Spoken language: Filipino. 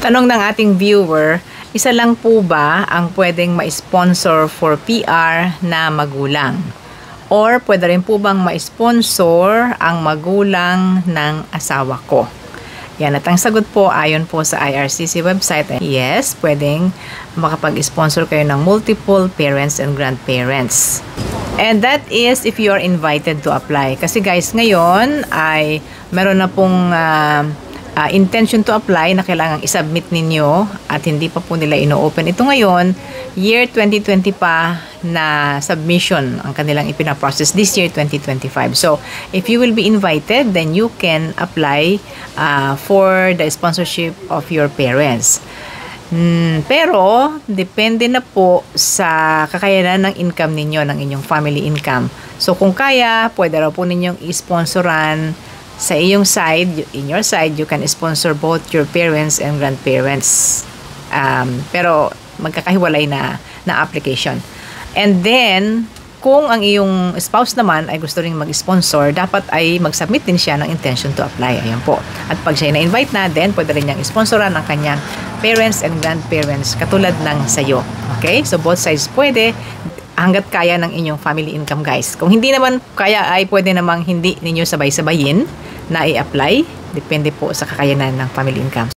Tanong ng ating viewer, isa lang po ba ang pwedeng ma-sponsor for PR na magulang? Or pwede rin po bang ma-sponsor ang magulang ng asawa ko? Yan, at ang sagot po ayon po sa IRCC website, yes, pwedeng makapag-sponsor kayo ng multiple parents and grandparents. And that is if you are invited to apply. Kasi guys, ngayon ay meron na pong intention to apply na kailangang isubmit ninyo at hindi pa po nila ino-open. Ito ngayon, year 2020 pa na submission ang kanilang ipinaprocess this year 2025. So, if you will be invited, then you can apply for the sponsorship of your parents. Pero, depende na po sa kakayanan ng income ninyo, ng inyong family income. So, kung kaya, pwede raw po ninyong i-sponsoran sa iyong side, in your side, you can sponsor both your parents and grandparents. Pero, magkakahiwalay na application. And then, kung ang iyong spouse naman ay gusto ring mag-sponsor, dapat ay mag-submit din siya ng intention to apply. Ayan po. At pag siya na-invite na, then pwede rin niyang sponsoran ang kanyang parents and grandparents katulad ng sayo. Okay? So, both sides pwede hanggat kaya ng inyong family income, guys. Kung hindi naman kaya, ay pwede namang hindi ninyo sabay-sabayin na i-apply. Depende po sa kakayanan ng family income.